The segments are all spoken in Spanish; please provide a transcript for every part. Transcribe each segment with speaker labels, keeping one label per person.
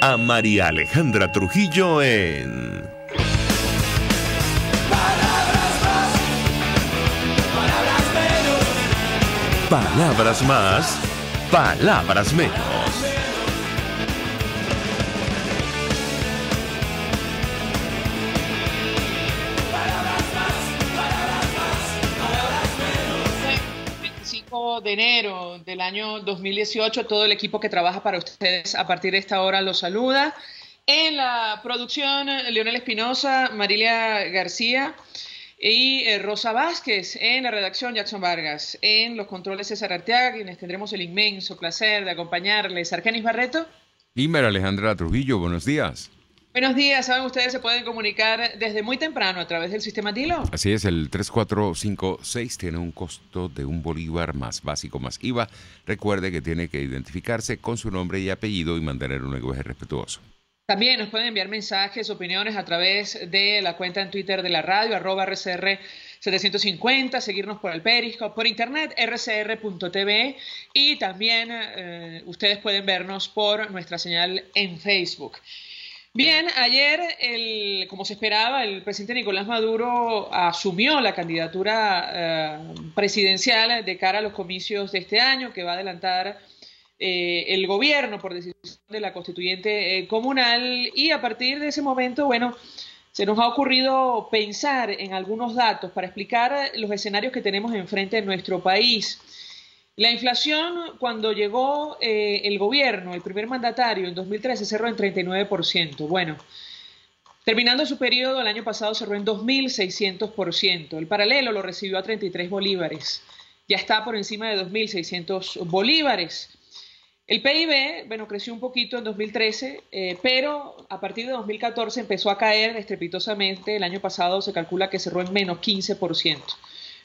Speaker 1: a María Alejandra Trujillo en
Speaker 2: Palabras más, palabras menos.
Speaker 1: Palabras más, palabras menos.
Speaker 3: De enero del año 2018, todo el equipo que trabaja para ustedes a partir de esta hora los saluda. En la producción, Leonel Espinosa, Marilia García y Rosa Vázquez. En la redacción, Jackson Vargas. En los controles, César Arteaga, quienes tendremos el inmenso placer de acompañarles. Argenis Barreto.
Speaker 4: Y María Alejandra Trujillo, buenos días.
Speaker 3: Buenos días, saben ustedes, se pueden comunicar desde muy temprano a través del sistema Dilo.
Speaker 4: Así es, el 3456 tiene un costo de $1 más básico más IVA. Recuerde que tiene que identificarse con su nombre y apellido y mantener un lenguaje respetuoso.
Speaker 3: También nos pueden enviar mensajes, opiniones a través de la cuenta en Twitter de la radio, @RCR750, seguirnos por el Periscope, por internet, rcr.tv, y también ustedes pueden vernos por nuestra señal en Facebook. Bien, ayer, como se esperaba, el presidente Nicolás Maduro asumió la candidatura presidencial de cara a los comicios de este año, que va a adelantar el gobierno por decisión de la constituyente comunal, y a partir de ese momento, bueno, se nos ha ocurrido pensar en algunos datos para explicar los escenarios que tenemos enfrente en nuestro país. La inflación, cuando llegó el gobierno, el primer mandatario, en 2013, cerró en 39%. Bueno, terminando su periodo, el año pasado cerró en 2.600%. El paralelo lo recibió a 33 bolívares. Ya está por encima de 2.600 bolívares. El PIB, bueno, creció un poquito en 2013, pero a partir de 2014 empezó a caer estrepitosamente. El año pasado se calcula que cerró en menos 15%.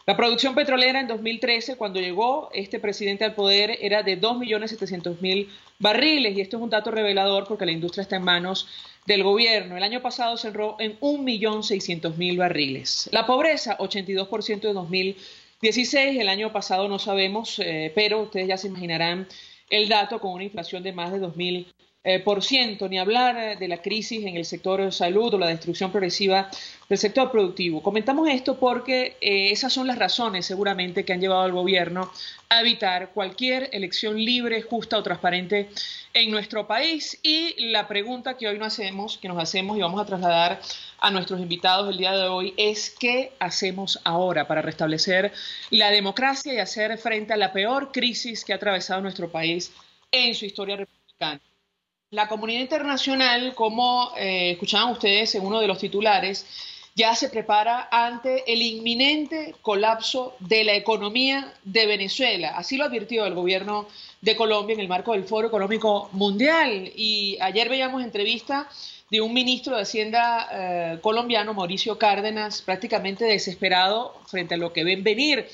Speaker 3: La producción petrolera en 2013, cuando llegó este presidente al poder, era de 2.700.000 barriles, y esto es un dato revelador porque la industria está en manos del gobierno. El año pasado cerró en 1.600.000 barriles. La pobreza, 82% de 2016, el año pasado no sabemos, pero ustedes ya se imaginarán el dato, con una inflación de más de 2.000%, ni hablar de la crisis en el sector de salud o la destrucción progresiva del sector productivo. Comentamos esto porque esas son las razones seguramente que han llevado al gobierno a evitar cualquier elección libre, justa o transparente en nuestro país. Y la pregunta que hoy nos hacemos y vamos a trasladar a nuestros invitados el día de hoy es: ¿qué hacemos ahora para restablecer la democracia y hacer frente a la peor crisis que ha atravesado nuestro país en su historia republicana? La comunidad internacional, como escuchaban ustedes en uno de los titulares, ya se prepara ante el inminente colapso de la economía de Venezuela. Así lo advirtió el gobierno de Colombia en el marco del Foro Económico Mundial. Y ayer veíamos entrevista de un ministro de Hacienda colombiano, Mauricio Cárdenas, prácticamente desesperado frente a lo que ven venir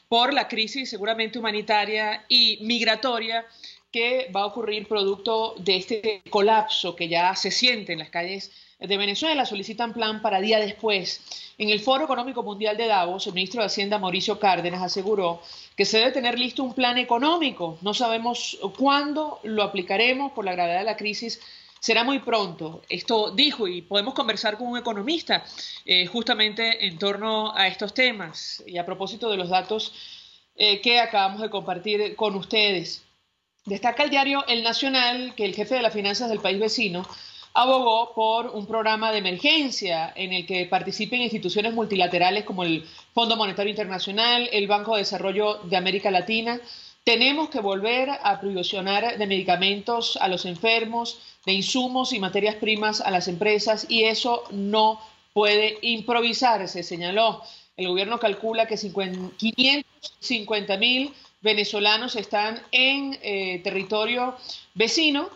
Speaker 3: por la crisis seguramente humanitaria y migratoria que va a ocurrir producto de este colapso que ya se siente en las calles de Venezuela. Solicitan plan para día después. En el Foro Económico Mundial de Davos, el ministro de Hacienda, Mauricio Cárdenas, aseguró que se debe tener listo un plan económico. No sabemos cuándo lo aplicaremos por la gravedad de la crisis. Será muy pronto. Esto dijo, y podemos conversar con un economista justamente en torno a estos temas y a propósito de los datos que acabamos de compartir con ustedes. Destaca el diario El Nacional que el jefe de las finanzas del país vecino abogó por un programa de emergencia en el que participen instituciones multilaterales como el Fondo Monetario Internacional, el Banco de Desarrollo de América Latina. Tenemos que volver a provisionar de medicamentos a los enfermos, de insumos y materias primas a las empresas, y eso no puede improvisarse, señaló. El gobierno calcula que 550.000 venezolanos están en territorio vecino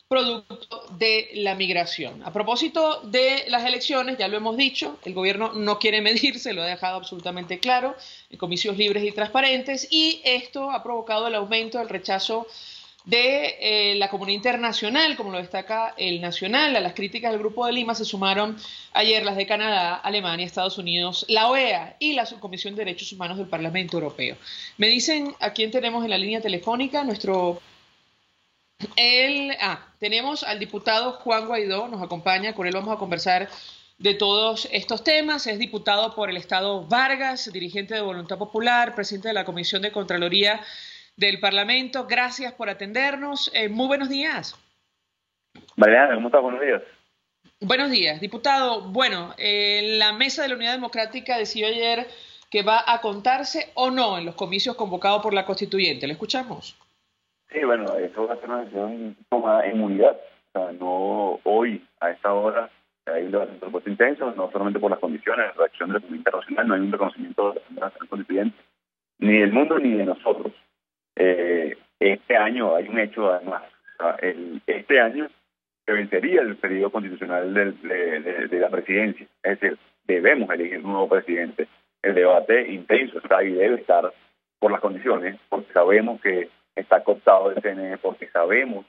Speaker 3: producto de la migración. A propósito de las elecciones, ya lo hemos dicho, el gobierno no quiere medirse, lo ha dejado absolutamente claro, en comicios libres y transparentes, y esto ha provocado el aumento del rechazo de la comunidad internacional, como lo destaca El Nacional. A las críticas del Grupo de Lima se sumaron ayer las de Canadá, Alemania, Estados Unidos, la OEA y la Subcomisión de Derechos Humanos del Parlamento Europeo. Me dicen a quién tenemos en la línea telefónica, nuestro Tenemos al diputado Juan Guaidó, nos acompaña, con él vamos a conversar de todos estos temas. Es diputado por el estado Vargas, dirigente de Voluntad Popular, presidente de la Comisión de Contraloría del Parlamento. Gracias por atendernos. Muy buenos días.
Speaker 5: Mariana, ¿cómo estás? Buenos días.
Speaker 3: Buenos días, diputado. Bueno, la Mesa de la Unidad Democrática decidió ayer que va a contarse o no en los comicios convocados por la Constituyente. ¿Le escuchamos?
Speaker 5: Sí, bueno, eso va a ser una decisión tomada en unidad. O sea, no hoy, a esta hora, hay un debate propuesto intenso, no solamente por las condiciones de reacción de la comunidad internacional, no hay un reconocimiento de la Asamblea Nacional Constituyente, ni del mundo ni de nosotros. Este año hay un hecho, además. O sea, este año se vencería el periodo constitucional de la presidencia. Es decir, debemos elegir un nuevo presidente. El debate intenso está y debe estar por las condiciones, porque sabemos que está cooptado el CNE, porque sabemos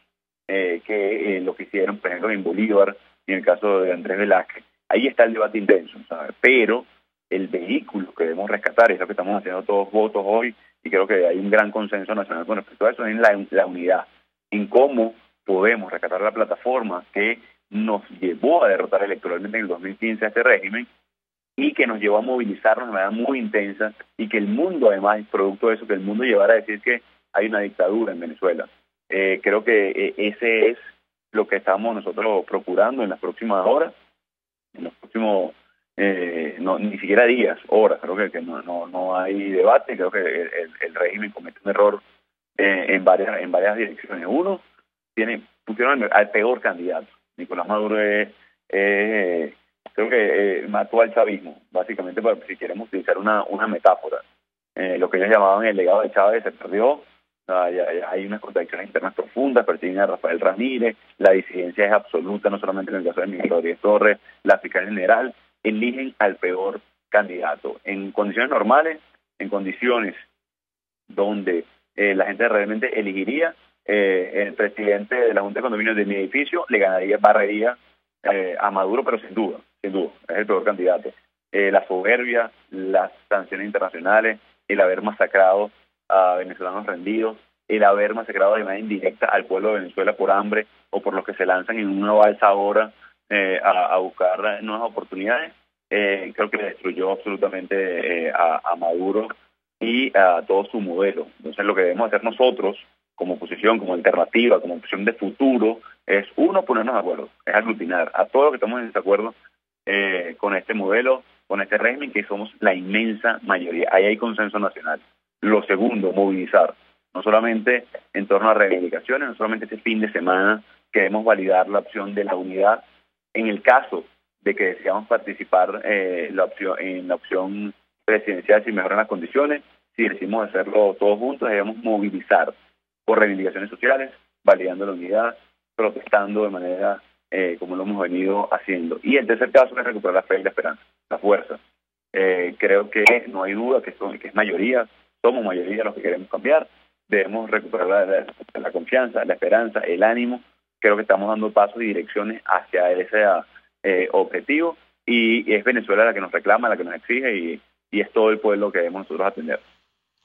Speaker 5: que lo que hicieron, por ejemplo, en Bolívar, y en el caso de Andrés Velázquez, ahí está el debate intenso, ¿sabes? Pero el vehículo que debemos rescatar, es lo que estamos haciendo todos votos hoy, y creo que hay un gran consenso nacional con respecto a eso, es la unidad, en cómo podemos rescatar la plataforma que nos llevó a derrotar electoralmente en el 2015 a este régimen, y que nos llevó a movilizarnos de manera muy intensa, y que el mundo, además, producto de eso, que el mundo llevara a decir que hay una dictadura en Venezuela. Creo que ese es lo que estamos nosotros procurando en las próximas horas, en los próximos, ni siquiera días, horas. Creo que no hay debate. Creo que el régimen comete un error en varias direcciones. Uno, pusieron al peor candidato. Nicolás Maduro creo que mató al chavismo, básicamente, si queremos utilizar una metáfora. Lo que ellos llamaban el legado de Chávez se perdió. Hay unas contradicciones internas profundas, persiguen a Rafael Ramírez, la disidencia es absoluta, no solamente en el caso de Miguel Rodríguez Torres, la fiscal general, eligen al peor candidato. En condiciones normales, en condiciones donde la gente realmente elegiría, el presidente de la Junta de Condominios de mi edificio le barrería a Maduro, pero sin duda, es el peor candidato. La soberbia, las sanciones internacionales, el haber masacrado a venezolanos rendidos, el haber masacrado de manera indirecta al pueblo de Venezuela por hambre o por los que se lanzan en una balsa ahora a buscar nuevas oportunidades, creo que le destruyó absolutamente a Maduro y a todo su modelo. Entonces lo que debemos hacer nosotros como oposición, como alternativa, como opción de futuro, es uno, ponernos de acuerdo, es aglutinar a todos los que estamos en desacuerdo con este modelo, con este régimen, que somos la inmensa mayoría. Ahí hay consenso nacional. Lo segundo, movilizar, no solamente en torno a reivindicaciones, no solamente este fin de semana queremos validar la opción de la unidad. En el caso de que deseamos participar en la opción presidencial, si mejoran las condiciones, si decidimos hacerlo todos juntos, debemos movilizar por reivindicaciones sociales, validando la unidad, protestando de manera como lo hemos venido haciendo. Y el tercer caso es recuperar la fe y la esperanza, la fuerza. Creo que no hay duda que es mayoría, somos mayoría los que queremos cambiar, debemos recuperar la confianza, la esperanza, el ánimo. Creo que estamos dando pasos y direcciones hacia ese objetivo, y es Venezuela la que nos reclama, la que nos exige, y es todo el pueblo que debemos nosotros atender.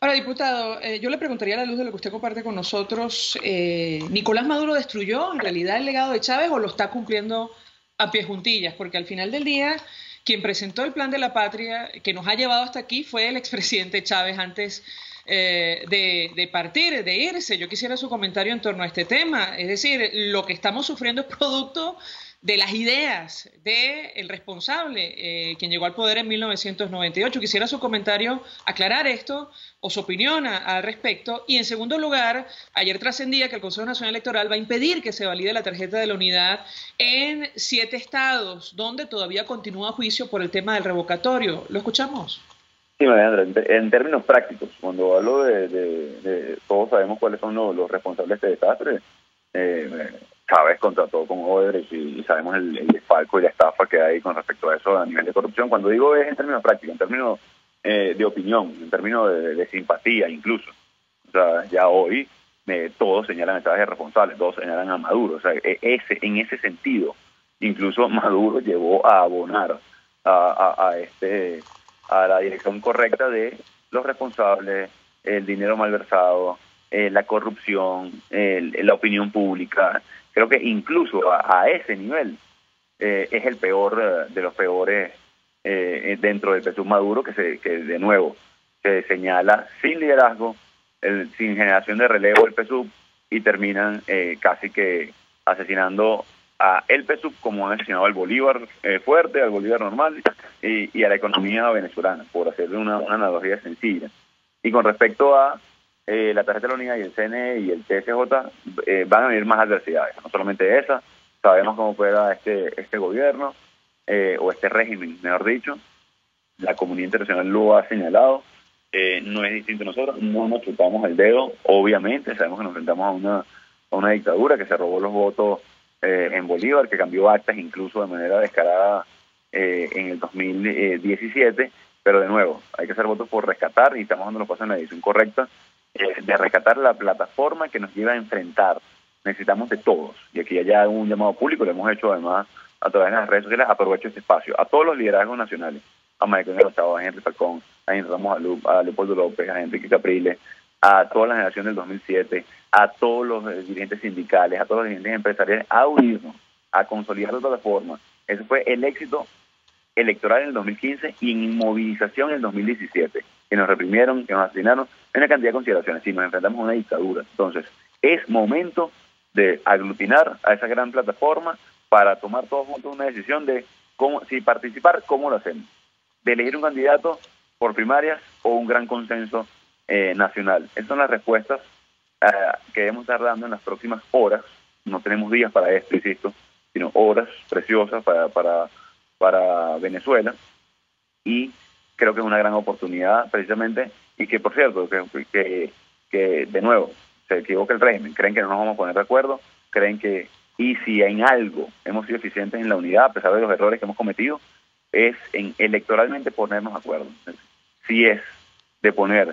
Speaker 3: Ahora, diputado, yo le preguntaría a la luz de lo que usted comparte con nosotros, ¿Nicolás Maduro destruyó en realidad el legado de Chávez o lo está cumpliendo a pie juntillas? Porque al final del día, quien presentó el Plan de la Patria que nos ha llevado hasta aquí fue el expresidente Chávez antes de partir, de irse. Yo quisiera su comentario en torno a este tema. Es decir, lo que estamos sufriendo es producto de las ideas del responsable, quien llegó al poder en 1998. Quisiera su comentario, aclarar esto o su opinión al respecto. Y en segundo lugar, ayer trascendía que el Consejo Nacional Electoral va a impedir que se valide la tarjeta de la unidad en 7 estados, donde todavía continúa juicio por el tema del revocatorio. ¿Lo escuchamos?
Speaker 5: Sí, Alejandra, en términos prácticos, cuando hablo de todos sabemos cuáles son los responsables de este desastre. Chávez contrató con Odebrecht y sabemos el desfalco y la estafa que hay con respecto a eso a nivel de corrupción. Cuando digo es en términos prácticos, en términos de opinión, en términos de simpatía incluso. O sea, ya hoy todos señalan a Chávez de responsable, todos señalan a Maduro. O sea, en ese sentido, incluso Maduro llevó a abonar a la dirección correcta de los responsables, el dinero malversado, la corrupción, la opinión pública. Creo que incluso a ese nivel es el peor de los peores dentro del PSUV Maduro, que de nuevo se señala sin liderazgo, sin generación de relevo el PSUV, y terminan casi que asesinando a el PSUV como han asesinado al Bolívar fuerte, al Bolívar normal y a la economía venezolana, por hacerle una analogía sencilla. Y con respecto a la tarjeta de la unidad y el CNE y el TSJ, van a venir más adversidades, no solamente esa. Sabemos cómo opera este gobierno, o este régimen, mejor dicho. La comunidad internacional lo ha señalado. No es distinto a nosotros, no nos chupamos el dedo, obviamente. Sabemos que nos enfrentamos a una dictadura que se robó los votos en Bolívar, que cambió actas incluso de manera descarada en el 2017. Pero de nuevo, hay que hacer votos por rescatar, y estamos dando los pasos en la dirección correcta, de rescatar la plataforma que nos lleva a enfrentar. Necesitamos de todos, y aquí ya hay un llamado público, lo hemos hecho además a través de las redes sociales. Aprovecho este espacio a todos los liderazgos nacionales, a Michael Rosado, a Henry Falcón, a Henry Ramos Alup, a Leopoldo López, a Enrique Capriles, a toda la generación del 2007, a todos los dirigentes sindicales, a todos los dirigentes empresariales, a unirnos, a consolidar la plataforma. Ese fue el éxito electoral en el 2015 y en movilización en el 2017, que nos reprimieron, que nos asesinaron, en una cantidad de consideraciones. Sí, nos enfrentamos a una dictadura. Entonces, es momento de aglutinar a esa gran plataforma para tomar todos juntos una decisión de cómo, si participar, cómo lo hacemos, de elegir un candidato por primarias o un gran consenso nacional. Esas son las respuestas que debemos estar dando en las próximas horas. No tenemos días para esto, insisto, sino horas preciosas para Venezuela, y creo que es una gran oportunidad precisamente, y que por cierto, que de nuevo, se equivoca el régimen, creen que no nos vamos a poner de acuerdo, creen que, y si en algo hemos sido eficientes en la unidad, a pesar de los errores que hemos cometido, es en electoralmente ponernos de acuerdo. Si es de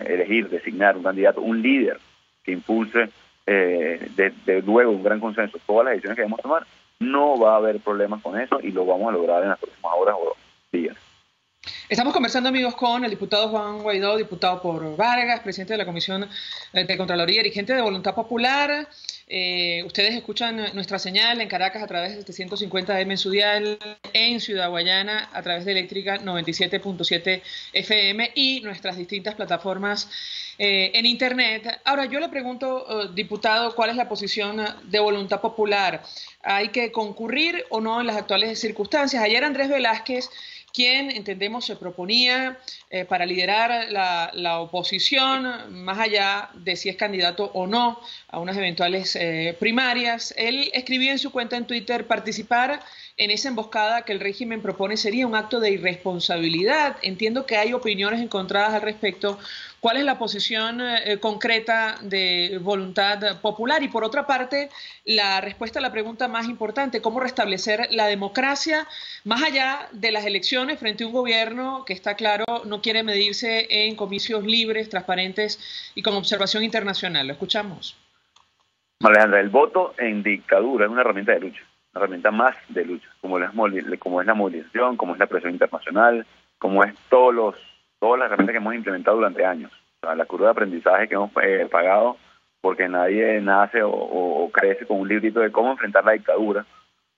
Speaker 5: elegir, designar un candidato, un líder que impulse de luego un gran consenso todas las decisiones que debemos tomar, no va a haber problemas con eso, y lo vamos a lograr en las próximas horas o días.
Speaker 3: Estamos conversando, amigos, con el diputado Juan Guaidó, diputado por Vargas, presidente de la Comisión de Contraloría, dirigente de Voluntad Popular. Ustedes escuchan nuestra señal en Caracas a través de 750M en su dial, en Ciudad Guayana a través de Eléctrica 97.7 FM y nuestras distintas plataformas en Internet. Ahora, yo le pregunto, diputado, ¿cuál es la posición de Voluntad Popular? ¿Hay que concurrir o no en las actuales circunstancias? Ayer Andrés Velázquez, quien entendemos se proponía para liderar la oposición, más allá de si es candidato o no a unas eventuales primarias, él escribió en su cuenta en Twitter: participar en esa emboscada que el régimen propone sería un acto de irresponsabilidad. Entiendo que hay opiniones encontradas al respecto. ¿Cuál es la posición concreta de Voluntad Popular? Y por otra parte, la respuesta a la pregunta más importante: ¿cómo restablecer la democracia más allá de las elecciones frente a un gobierno que, está claro, no quiere medirse en comicios libres, transparentes y con observación internacional? Lo escuchamos.
Speaker 5: Alejandra, el voto en dictadura es una herramienta de lucha, una herramienta más de lucha, como es la movilización, como es la presión internacional, como es todas las herramientas que hemos implementado durante años. O sea, la curva de aprendizaje que hemos pagado, porque nadie nace o crece con un librito de cómo enfrentar la dictadura.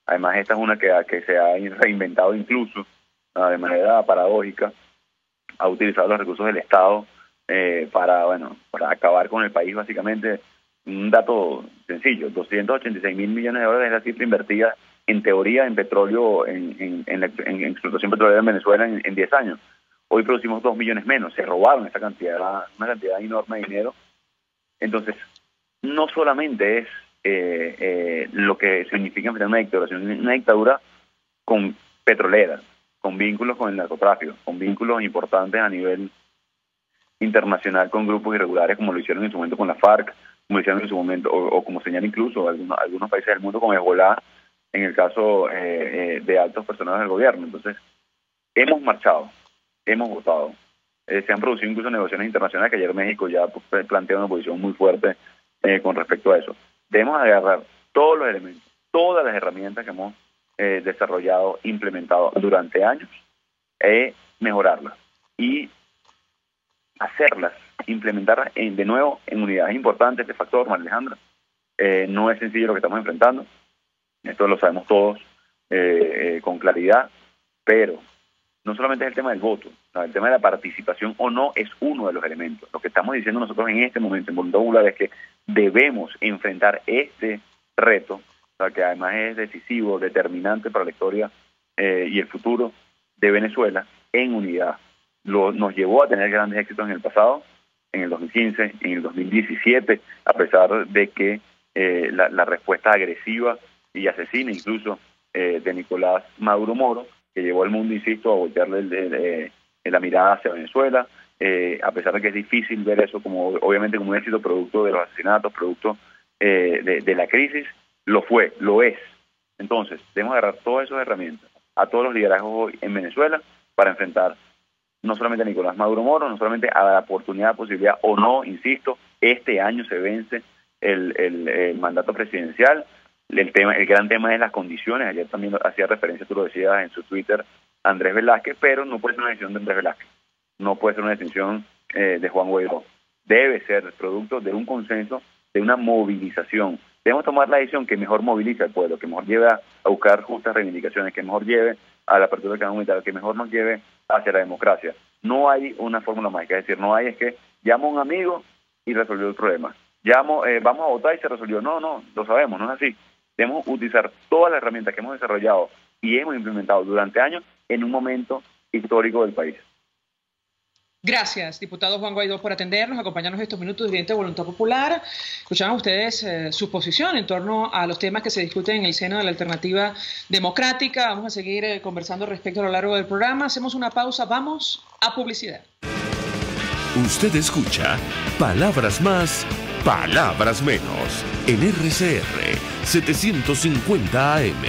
Speaker 5: Además, esta es una que se ha reinventado incluso de manera paradójica, ha utilizado los recursos del Estado para acabar con el país, básicamente. Un dato sencillo: 286.000 millones de dólares es la cifra invertida en teoría en petróleo, en explotación petrolera en Venezuela en 10 años. Hoy producimos 2 millones menos. Se robaron esa cantidad, una cantidad enorme de dinero. Entonces, no solamente es lo que significa enfrentar una dictadura con petrolera, con vínculos con el narcotráfico, con vínculos importantes a nivel internacional con grupos irregulares, como lo hicieron en su momento con la FARC, como lo hicieron en su momento, o como señala incluso algunos países del mundo, como Hezbolá, en el caso de altos personajes del gobierno. Entonces, hemos marchado, hemos votado, se han producido incluso negociaciones internacionales, que ayer México ya plantea una posición muy fuerte con respecto a eso. Debemos agarrar todos los elementos, todas las herramientas que hemos desarrollado, implementado durante años, mejorarlas y hacerlas, implementarlas de nuevo en unidades importantes de factor, María Alejandra. No es sencillo lo que estamos enfrentando, esto lo sabemos todos con claridad, pero no solamente es el tema del voto, no, el tema de la participación o no es uno de los elementos. Lo que estamos diciendo nosotros en este momento en Voluntad Popular es que debemos enfrentar este reto, o sea, que además es decisivo, determinante para la historia y el futuro de Venezuela en unidad. Nos llevó a tener grandes éxitos en el pasado, en el 2015, en el 2017, a pesar de que la respuesta agresiva y asesina incluso de Nicolás Maduro Moro, que llevó al mundo, insisto, a voltearle la mirada hacia Venezuela, a pesar de que es difícil ver eso como obviamente como un éxito producto de los asesinatos, producto de la crisis, lo es. Entonces, debemos agarrar todas esas herramientas a todos los liderazgos hoy en Venezuela para enfrentar no solamente a Nicolás Maduro Moro, no solamente a la oportunidad, posibilidad o no, insisto, este año se vence el mandato presidencial. El gran tema es las condiciones. Ayer también hacía referencia, tú lo decías en su Twitter, Andrés Velázquez, pero no puede ser una decisión de Andrés Velázquez, no puede ser una decisión de Juan Guaidó. Debe ser producto de un consenso, de una movilización. Debemos tomar la decisión que mejor moviliza al pueblo, que mejor lleve a buscar justas reivindicaciones, que mejor lleve a la apertura del canal humanitario, que mejor nos lleve hacia la democracia. No hay una fórmula mágica, es decir, no hay es que llamo a un amigo y resolvió el problema. Vamos a votar y se resolvió. No, lo sabemos, no es así. Debemos utilizar todas las herramientas que hemos desarrollado y hemos implementado durante años en un momento histórico del país.
Speaker 3: Gracias, diputado Juan Guaidó, por atendernos, acompañarnos estos minutos de Diente de Voluntad Popular. Escuchaban ustedes su posición en torno a los temas que se discuten en el seno de la Alternativa Democrática. Vamos a seguir conversando respecto a lo largo del programa. Hacemos una pausa, vamos a publicidad.
Speaker 1: Usted escucha Palabras Más, Palabras Menos en RCR 750 AM.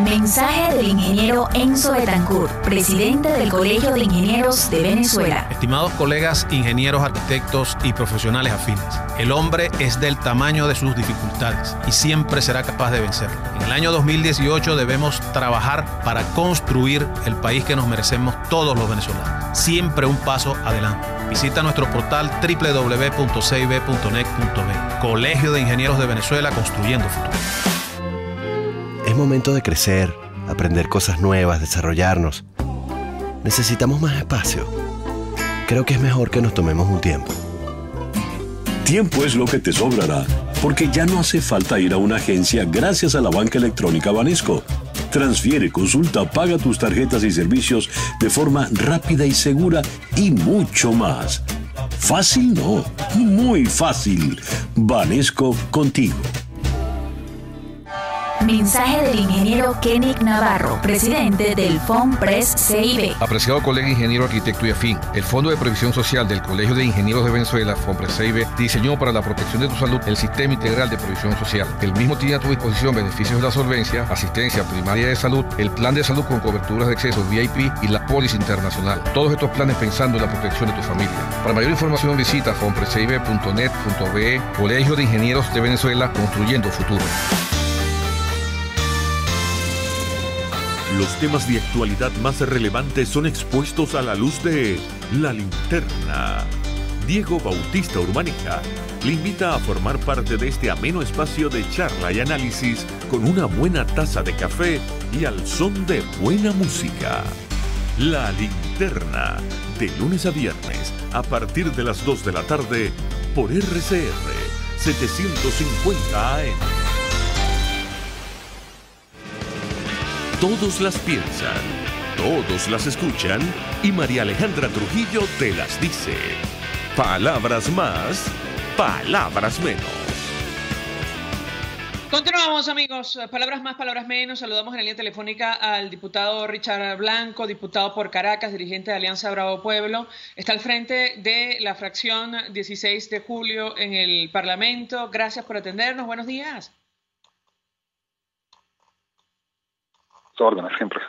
Speaker 6: Mensaje del ingeniero Enzo Betancourt, presidente del Colegio de Ingenieros de Venezuela.
Speaker 7: Estimados colegas, ingenieros, arquitectos y profesionales afines, el hombre es del tamaño de sus dificultades y siempre será capaz de vencerlo. En el año 2018 debemos trabajar para construir el país que nos merecemos todos los venezolanos. Siempre un paso adelante. Visita nuestro portal www.cib.net.be. Colegio de Ingenieros de Venezuela, construyendo futuro.
Speaker 8: Es momento de crecer, aprender cosas nuevas, desarrollarnos. Necesitamos más espacio. Creo que es mejor que nos tomemos un tiempo.
Speaker 9: Tiempo es lo que te sobrará, porque ya no hace falta ir a una agencia gracias a la banca electrónica Banesco. Transfiere, consulta, paga tus tarjetas y servicios de forma rápida y segura y mucho más. Fácil no, muy fácil. Banesco contigo.
Speaker 6: Mensaje del ingeniero Kenick Navarro, presidente del FONPRES CIB.
Speaker 10: Apreciado colega ingeniero, arquitecto y afín, el Fondo de Previsión Social del Colegio de Ingenieros de Venezuela, FONPRES CIB, diseñó para la protección de tu salud el Sistema Integral de Previsión Social. El mismo tiene a tu disposición beneficios de la solvencia, asistencia primaria de salud, el plan de salud con coberturas de acceso VIP y la póliza internacional. Todos estos planes pensando en la protección de tu familia. Para mayor información visita fonprescibe.net.be. Colegio de Ingenieros de Venezuela, construyendo futuro.
Speaker 1: Los temas de actualidad más relevantes son expuestos a la luz de La Linterna. Diego Bautista Urmanica le invita a formar parte de este ameno espacio de charla y análisis con una buena taza de café y al son de buena música. La Linterna, de lunes a viernes, a partir de las 2 de la tarde, por RCR 750 AM. Todos las piensan, todos las escuchan y María Alejandra Trujillo te las dice. Palabras más, palabras menos.
Speaker 3: Continuamos, amigos. Palabras más, palabras menos. Saludamos en la línea telefónica al diputado Richard Blanco, diputado por Caracas, dirigente de Alianza Bravo Pueblo. Está al frente de la fracción 16 de julio en el Parlamento. Gracias por atendernos. Buenos días.
Speaker 11: Órdenes, siempre.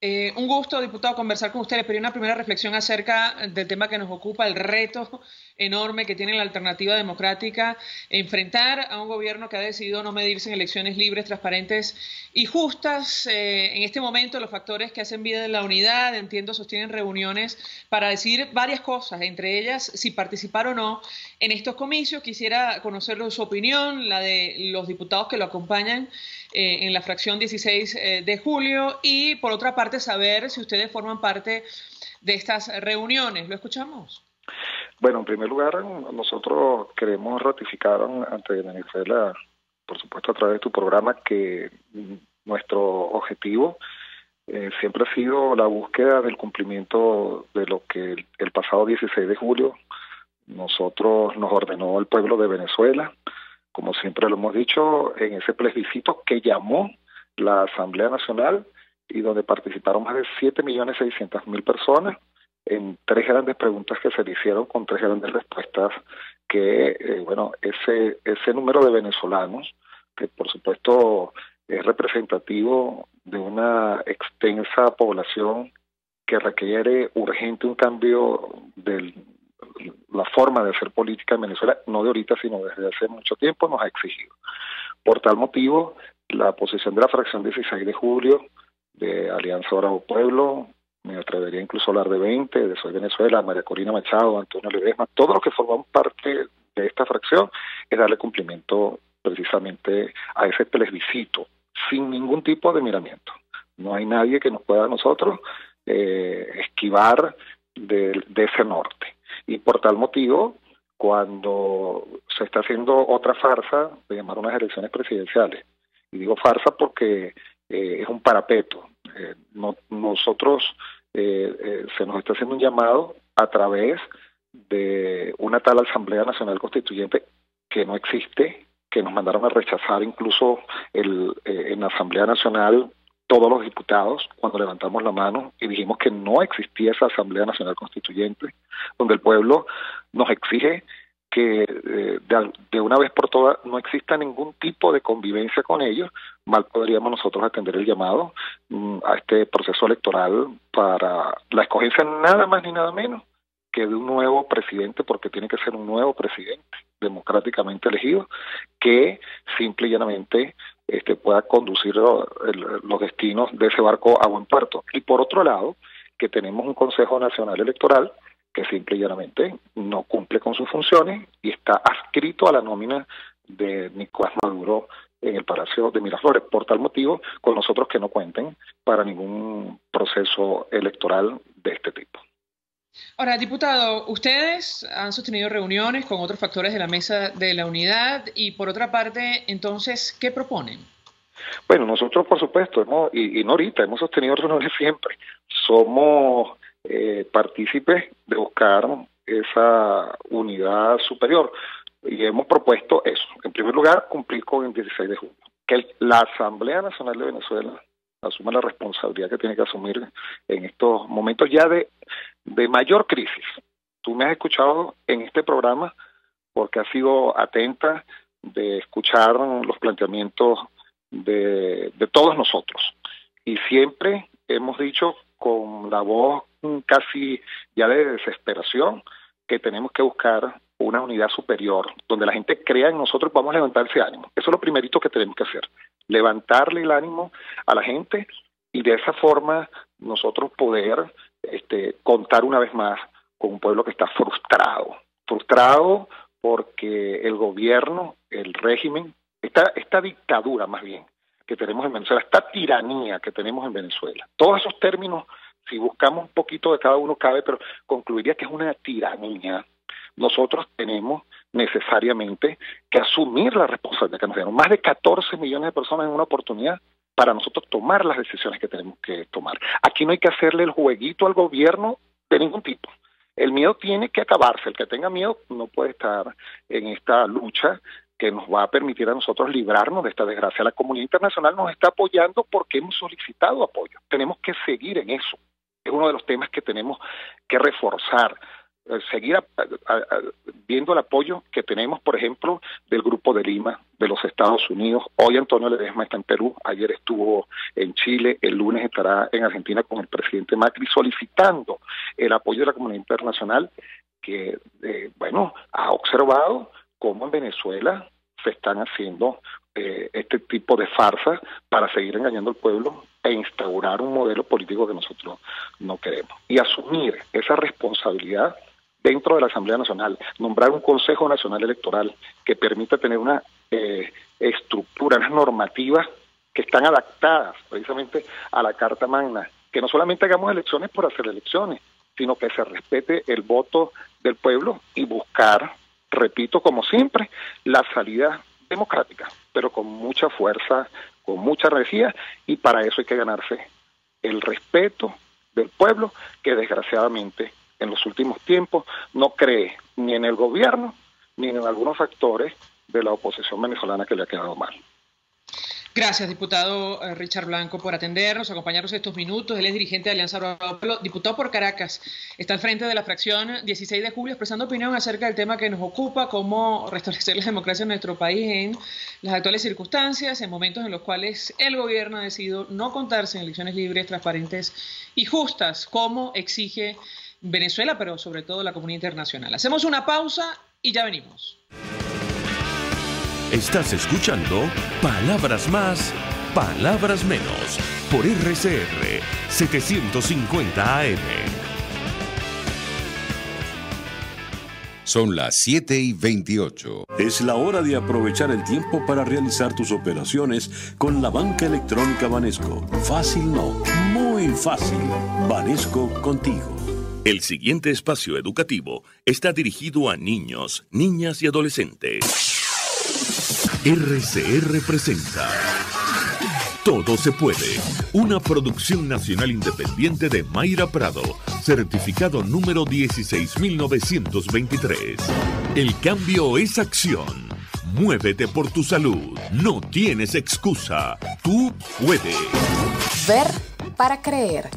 Speaker 3: Un gusto, diputado, conversar con usted. Le pedí una primera reflexión acerca del tema que nos ocupa, el reto enorme que tiene la alternativa democrática, enfrentar a un gobierno que ha decidido no medirse en elecciones libres, transparentes y justas. En este momento los factores que hacen vida de la unidad, entiendo, sostienen reuniones para decidir varias cosas, entre ellas si participar o no en estos comicios. Quisiera conocer su opinión, la de los diputados que lo acompañan en la fracción 16 de julio, y por otra parte saber si ustedes forman parte de estas reuniones. ¿Lo escuchamos?
Speaker 11: Bueno, en primer lugar, nosotros queremos ratificar ante Venezuela, por supuesto a través de tu programa, que nuestro objetivo siempre ha sido la búsqueda del cumplimiento de lo que el pasado 16 de julio nos ordenó el pueblo de Venezuela, como siempre lo hemos dicho, en ese plebiscito que llamó la Asamblea Nacional y donde participaron más de 7.600.000 personas en 3 grandes preguntas que se le hicieron con 3 grandes respuestas que, ese número de venezolanos, que por supuesto es representativo de una extensa población que requiere urgente un cambio de la forma de hacer política en Venezuela, no de ahorita, sino desde hace mucho tiempo, nos ha exigido. Por tal motivo, la posición de la fracción 16 de julio, de Alianza Bravo Pueblo, me atrevería incluso a hablar de 20, de Soy Venezuela, María Corina Machado, Antonio Ledesma, todos los que formamos parte de esta fracción, es darle cumplimiento precisamente a ese plebiscito, sin ningún tipo de miramiento. No hay nadie que nos pueda a nosotros esquivar de ese norte. Y por tal motivo, cuando se está haciendo otra farsa de llamar unas elecciones presidenciales, y digo farsa porque es un parapeto, nosotros se nos está haciendo un llamado a través de una tal Asamblea Nacional Constituyente que no existe, que nos mandaron a rechazar incluso en la Asamblea Nacional todos los diputados cuando levantamos la mano y dijimos que no existía esa Asamblea Nacional Constituyente, donde el pueblo nos exige que de una vez por todas no exista ningún tipo de convivencia con ellos. Mal podríamos nosotros atender el llamado a este proceso electoral para la escogencia nada más ni nada menos que de un nuevo presidente, porque tiene que ser un nuevo presidente democráticamente elegido que simple y llanamente pueda conducir los destinos de ese barco a buen puerto. Y por otro lado, que tenemos un Consejo Nacional Electoral que simple y llanamente no cumple con sus funciones y está adscrito a la nómina de Nicolás Maduro en el Palacio de Miraflores. Por tal motivo, con nosotros que no cuenten para ningún proceso electoral de este tipo.
Speaker 3: Ahora, diputado, ustedes han sostenido reuniones con otros factores de la Mesa de la Unidad y, por otra parte, entonces, ¿qué proponen?
Speaker 11: Bueno, nosotros, por supuesto, y no ahorita, hemos sostenido reuniones siempre. Somos partícipes de buscar esa unidad superior y hemos propuesto eso. En primer lugar, cumplir con el 16 de julio. Que la Asamblea Nacional de Venezuela asuma la responsabilidad que tiene que asumir en estos momentos ya de mayor crisis. Tú me has escuchado en este programa porque has sido atenta de escuchar los planteamientos de todos nosotros. Y siempre hemos dicho con la voz casi ya de desesperación que tenemos que buscar una unidad superior, donde la gente crea en nosotros, vamos a levantar ese ánimo. Eso es lo primerito que tenemos que hacer, levantarle el ánimo a la gente y de esa forma nosotros poder contar una vez más con un pueblo que está frustrado porque el gobierno, el régimen, esta dictadura más bien que tenemos en Venezuela, esta tiranía que tenemos en Venezuela, todos esos términos, si buscamos un poquito de cada uno cabe, pero concluiría que es una tiranía. Nosotros tenemos necesariamente que asumir la responsabilidad que nos dieron. Más de 14 millones de personas en una oportunidad para nosotros tomar las decisiones que tenemos que tomar. Aquí no hay que hacerle el jueguito al gobierno de ningún tipo. El miedo tiene que acabarse. El que tenga miedo no puede estar en esta lucha que nos va a permitir a nosotros librarnos de esta desgracia. La comunidad internacional nos está apoyando porque hemos solicitado apoyo. Tenemos que seguir en eso. Es uno de los temas que tenemos que reforzar. seguir viendo el apoyo que tenemos, por ejemplo, del Grupo de Lima, de los Estados Unidos. Hoy Antonio Ledesma está en Perú, ayer estuvo en Chile, el lunes estará en Argentina con el presidente Macri, solicitando el apoyo de la comunidad internacional que, ha observado cómo en Venezuela se están haciendo este tipo de farsas para seguir engañando al pueblo e instaurar un modelo político que nosotros no queremos. Y asumir esa responsabilidad dentro de la Asamblea Nacional, nombrar un Consejo Nacional Electoral que permita tener una estructura, unas normativas que están adaptadas precisamente a la Carta Magna, que no solamente hagamos elecciones por hacer elecciones, sino que se respete el voto del pueblo y buscar, repito, como siempre, la salida democrática, pero con mucha fuerza, con mucha energía, y para eso hay que ganarse el respeto del pueblo, que desgraciadamente en los últimos tiempos no cree ni en el gobierno ni en algunos factores de la oposición venezolana que le ha quedado mal.
Speaker 3: Gracias, diputado Richard Blanco, por atendernos, acompañarnos estos minutos. Él es dirigente de Alianza Bravo Pueblo, diputado por Caracas. Está al frente de la fracción 16 de julio, expresando opinión acerca del tema que nos ocupa, cómo restablecer la democracia en nuestro país en las actuales circunstancias, en momentos en los cuales el gobierno ha decidido no contarse en elecciones libres, transparentes y justas, como exige Venezuela, pero sobre todo la comunidad internacional. Hacemos una pausa y ya venimos.
Speaker 1: Estás escuchando Palabras Más, Palabras Menos, por RCR 750 AM.
Speaker 4: Son las 7:28.
Speaker 9: Es la hora de aprovechar el tiempo para realizar tus operaciones con la banca electrónica Banesco. Fácil no, muy fácil. Banesco contigo.
Speaker 1: El siguiente espacio educativo está dirigido a niños, niñas y adolescentes. RCR presenta Todo se puede, una producción nacional independiente de Mayra Prado, certificado número 16923. El cambio es acción. Muévete por tu salud. No tienes excusa. Tú puedes.
Speaker 12: Ver para creer.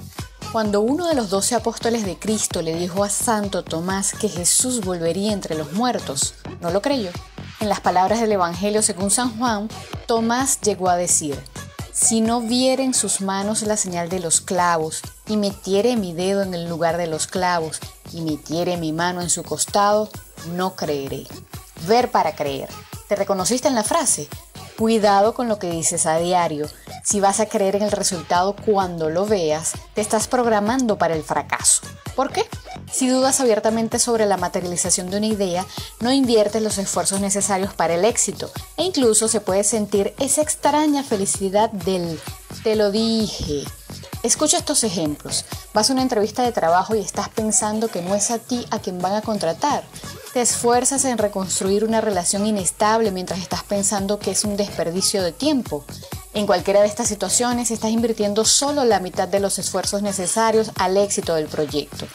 Speaker 12: Cuando uno de los 12 apóstoles de Cristo le dijo a Santo Tomás que Jesús volvería entre los muertos, no lo creyó. En las palabras del Evangelio según San Juan, Tomás llegó a decir: si no viere en sus manos la señal de los clavos, y metiere mi dedo en el lugar de los clavos, y metiere mi mano en su costado, no creeré. Ver para creer. ¿Te reconociste en la frase? Cuidado con lo que dices a diario. Si vas a creer en el resultado cuando lo veas, te estás programando para el fracaso. ¿Por qué? Si dudas abiertamente sobre la materialización de una idea, no inviertes los esfuerzos necesarios para el éxito, e incluso se puede sentir esa extraña felicidad del "te lo dije". Escucha estos ejemplos. Vas a una entrevista de trabajo y estás pensando que no es a ti a quien van a contratar. Te esfuerzas en reconstruir una relación inestable mientras estás pensando que es un desperdicio de tiempo. En cualquiera de estas situaciones estás invirtiendo solo la mitad de los esfuerzos necesarios al éxito del proyecto.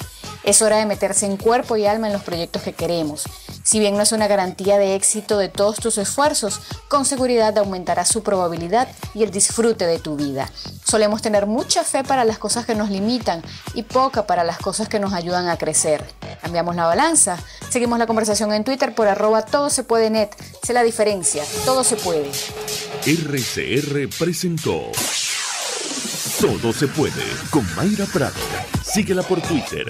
Speaker 12: Es hora de meterse en cuerpo y alma en los proyectos que queremos. Si bien no es una garantía de éxito de todos tus esfuerzos, con seguridad aumentará su probabilidad y el disfrute de tu vida. Solemos tener mucha fe para las cosas que nos limitan y poca para las cosas que nos ayudan a crecer. Cambiamos la balanza. Seguimos la conversación en Twitter por @todosepuedenet. Sé la diferencia. Todo se puede.
Speaker 1: RCR presentó Todo se puede con Mayra Prado. Síguela por Twitter,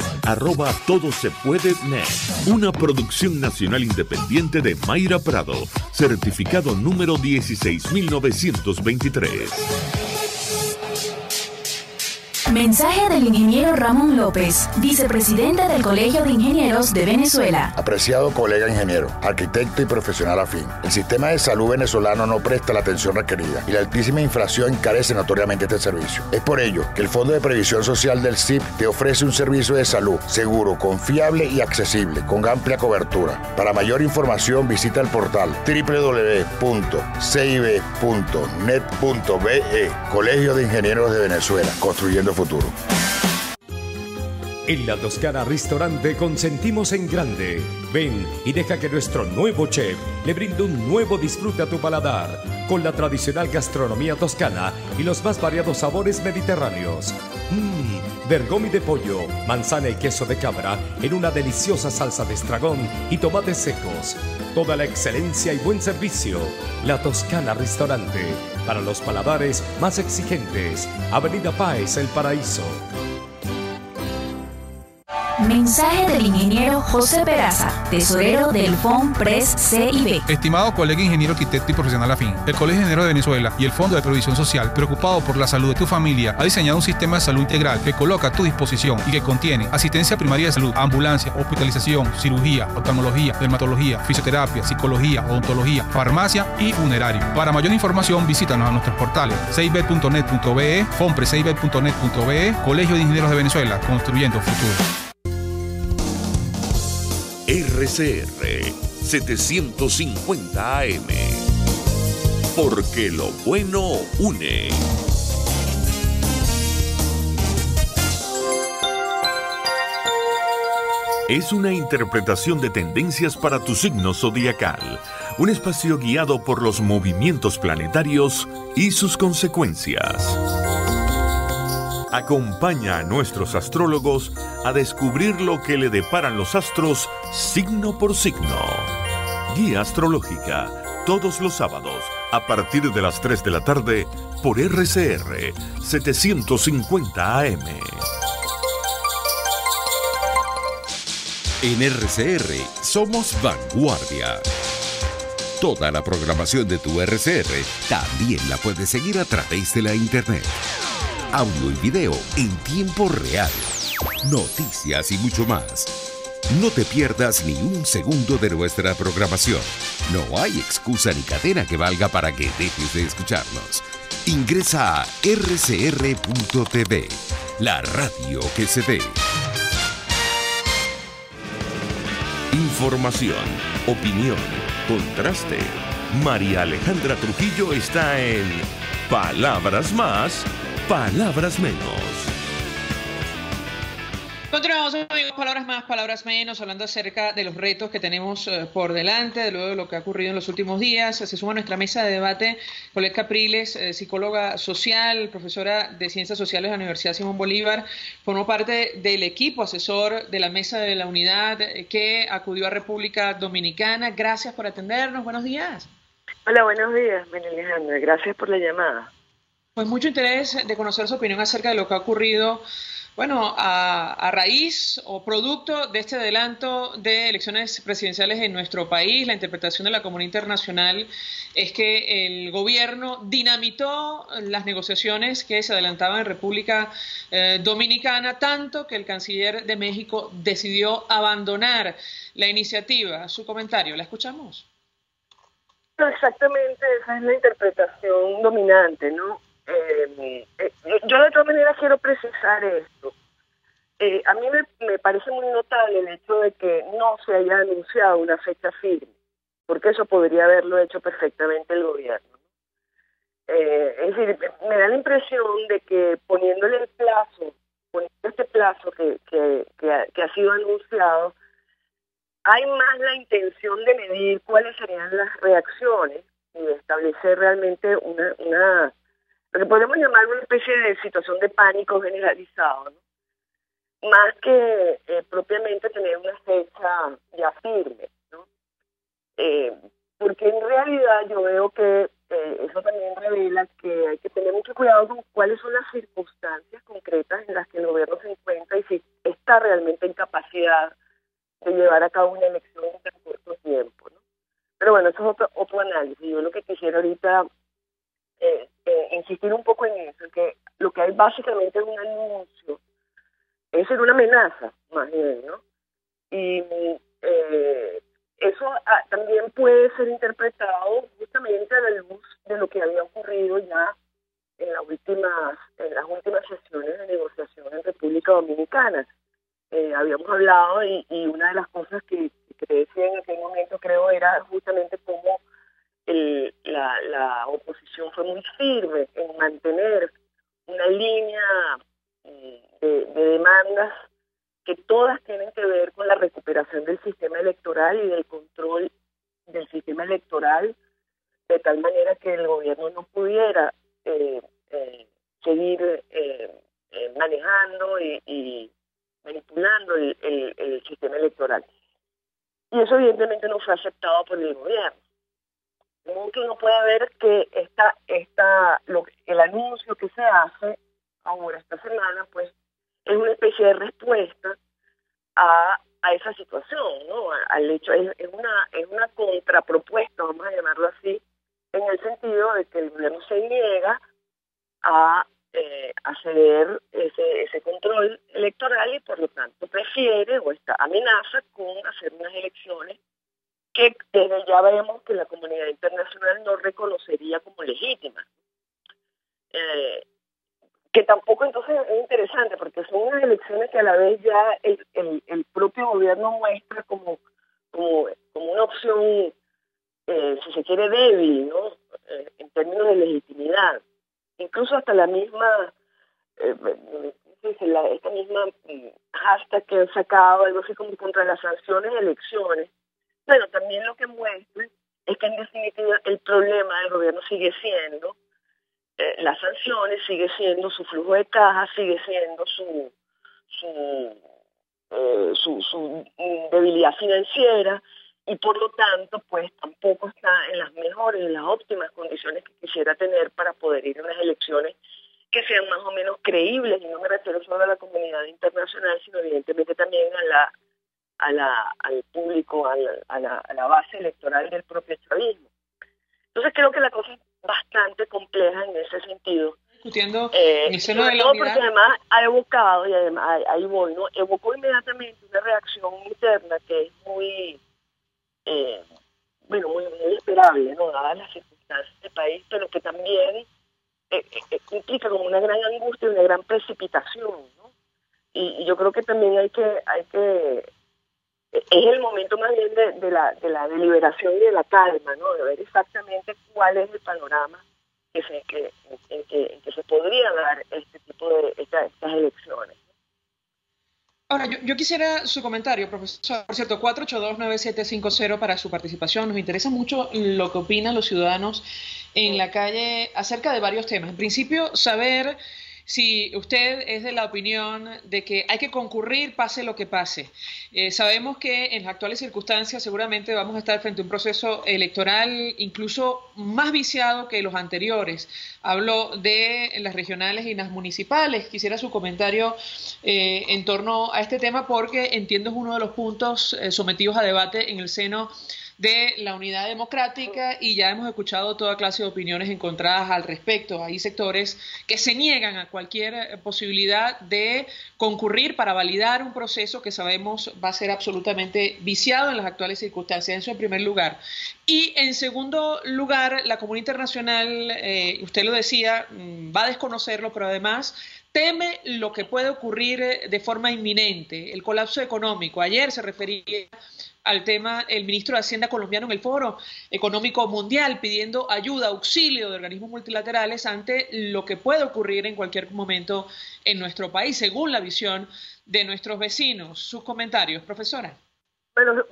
Speaker 1: @todosepuedenet. Una producción nacional independiente de Mayra Prado, certificado número 16923.
Speaker 6: Mensaje del ingeniero Ramón López, vicepresidente del Colegio de Ingenieros de Venezuela.
Speaker 13: Apreciado colega ingeniero, arquitecto y profesional afín, el sistema de salud venezolano no presta la atención requerida y la altísima inflación encarece notoriamente este servicio. Es por ello que el Fondo de Previsión Social del CIP te ofrece un servicio de salud seguro, confiable y accesible, con amplia cobertura. Para mayor información visita el portal www.cib.net.be. Colegio de Ingenieros de Venezuela, construyendo futuro.
Speaker 14: En La Toscana Restaurante consentimos en grande. Ven y deja que nuestro nuevo chef le brinde un nuevo disfrute a tu paladar, con la tradicional gastronomía toscana y los más variados sabores mediterráneos. Bergomi de pollo, manzana y queso de cabra en una deliciosa salsa de estragón y tomates secos. Toda la excelencia y buen servicio. La Toscana Restaurante, para los paladares más exigentes. Avenida Páez, El Paraíso.
Speaker 6: Mensaje del ingeniero José Peraza, tesorero del FONPRES CIB.
Speaker 15: Estimado colega ingeniero, arquitecto y profesional afín, el Colegio de Ingenieros de Venezuela y el Fondo de Previsión Social, preocupado por la salud de tu familia, ha diseñado un sistema de salud integral que coloca a tu disposición y que contiene asistencia primaria de salud, ambulancia, hospitalización, cirugía, oftalmología, dermatología, fisioterapia, psicología, odontología, farmacia y funerario. Para mayor información, visítanos a nuestros portales cib.net.be, fonprescib.net.be, Colegio de Ingenieros de Venezuela, construyendo futuro.
Speaker 1: RCR 750 AM. Porque lo bueno une. Es una interpretación de tendencias para tu signo zodiacal. Un espacio guiado por los movimientos planetarios y sus consecuencias. Acompaña a nuestros astrólogos a descubrir lo que le deparan los astros signo por signo. Guía astrológica, todos los sábados, a partir de las 3 de la tarde, por RCR 750 AM.
Speaker 4: En RCR somos vanguardia. Toda la programación de tu RCR también la puedes seguir a través de la internet. Audio y video en tiempo real, noticias y mucho más. No te pierdas ni un segundo de nuestra programación. No hay excusa ni cadena que valga para que dejes de escucharnos. Ingresa a rcr.tv, la radio que se ve.
Speaker 1: Información, opinión, contraste. María Alejandra Trujillo está en Palabras Más, Palabras Menos.
Speaker 3: Continuamos, amigos, palabras más, palabras menos, hablando acerca de los retos que tenemos por delante, de luego de lo que ha ocurrido en los últimos días. Se suma a nuestra mesa de debate Colette Capriles, psicóloga social, profesora de Ciencias Sociales de la Universidad Simón Bolívar. Formó parte del equipo asesor de la Mesa de la Unidad que acudió a República Dominicana. Gracias por atendernos. Buenos días.
Speaker 16: Hola, buenos días, María Alejandra. Gracias por la llamada.
Speaker 3: Pues mucho interés de conocer su opinión acerca de lo que ha ocurrido. Bueno, a raíz o producto de este adelanto de elecciones presidenciales en nuestro país, la interpretación de la comunidad internacional es que el gobierno dinamitó las negociaciones que se adelantaban en República Dominicana, tanto que el canciller de México decidió abandonar la iniciativa. Su comentario, ¿la escuchamos?
Speaker 16: No, exactamente, esa es la interpretación dominante, ¿no? Yo de todas maneras quiero precisar esto. A mí me parece muy notable el hecho de que no se haya anunciado una fecha firme, porque eso podría haberlo hecho perfectamente el gobierno. Es decir, me da la impresión de que poniéndole el plazo, poniendo este plazo que ha sido anunciado, hay más la intención de medir cuáles serían las reacciones y de establecer realmente una lo que podemos llamar una especie de situación de pánico generalizado, ¿no? Más que propiamente tener una fecha ya firme, ¿no? Porque en realidad yo veo que eso también revela que hay que tener mucho cuidado con cuáles son las circunstancias concretas en las que el gobierno se encuentra y si está realmente en capacidad de llevar a cabo una elección en tan corto tiempo, ¿no? Pero bueno, eso es otro análisis. Yo lo que quisiera ahorita insistir un poco en eso, que lo que hay básicamente es un anuncio, es una amenaza, más bien, ¿no? Y eso también puede ser interpretado justamente a la luz de lo que había ocurrido ya en las últimas sesiones de negociación en República Dominicana. Habíamos hablado y una de las cosas que decía en aquel momento, creo, era justamente cómo la oposición fue muy firme en mantener una línea de demandas que todas tienen que ver con la recuperación del sistema electoral y del control del sistema electoral, de tal manera que el gobierno no pudiera seguir manejando y manipulando el sistema electoral. Y eso evidentemente no fue aceptado por el gobierno. De modo que uno puede ver que el anuncio que se hace ahora esta semana, pues, es una especie de respuesta a esa situación, ¿no? Al hecho, es una contrapropuesta, vamos a llamarlo así, en el sentido de que el gobierno se niega a ceder ese control electoral y por lo tanto prefiere o amenaza con hacer unas elecciones que desde ya vemos que la comunidad internacional no reconocería como legítimas. Que tampoco entonces es interesante porque son unas elecciones que a la vez ya el propio gobierno muestra como una opción, si se quiere, débil, ¿no? En términos de legitimidad. Incluso hasta la misma, esta misma hashtag que han sacado, algo así como contra las sanciones de elecciones, bueno, también lo que muestra es que en definitiva el problema del gobierno sigue siendo las sanciones, sigue siendo su flujo de caja, sigue siendo su debilidad financiera, y por lo tanto pues tampoco está en las mejores, en las óptimas condiciones que quisiera tener para poder ir a unas elecciones que sean más o menos creíbles, y no me refiero solo a la comunidad internacional, sino evidentemente también al público, a la base electoral del propio chavismo. Entonces creo que la cosa es bastante compleja en ese sentido.
Speaker 3: Discutiendo en el seno de la unidad.
Speaker 16: Porque además ha evocado, y además ahí voy, ¿no? Evocó inmediatamente una reacción interna que es muy muy esperable, ¿no? Dadas las circunstancias del país, pero que también implica como una gran angustia y una gran precipitación, ¿no? Y yo creo que también hay que es el momento más bien de la deliberación y de la calma, ¿no? De ver exactamente cuál es el panorama en que se podría dar este tipo de estas elecciones.
Speaker 3: Ahora, yo quisiera su comentario, profesor. Por cierto, 4829750 para su participación. Nos interesa mucho lo que opinan los ciudadanos en la calle acerca de varios temas. En principio, saber si usted es de la opinión de que hay que concurrir pase lo que pase. Sabemos que en las actuales circunstancias seguramente vamos a estar frente a un proceso electoral incluso más viciado que los anteriores. Hablo de las regionales y las municipales. Quisiera su comentario en torno a este tema porque entiendo es uno de los puntos sometidos a debate en el seno de la Unidad Democrática, y ya hemos escuchado toda clase de opiniones encontradas al respecto. Hay sectores que se niegan a cualquier posibilidad de concurrir para validar un proceso que sabemos va a ser absolutamente viciado en las actuales circunstancias. Eso en primer lugar. Y en segundo lugar, la comunidad internacional, usted lo decía, va a desconocerlo, pero además teme lo que puede ocurrir de forma inminente, el colapso económico. Ayer se refería al tema el ministro de Hacienda colombiano en el Foro Económico Mundial, pidiendo ayuda, auxilio de organismos multilaterales ante lo que puede ocurrir en cualquier momento en nuestro país, según la visión de nuestros vecinos. Sus comentarios, profesora.
Speaker 16: Bueno,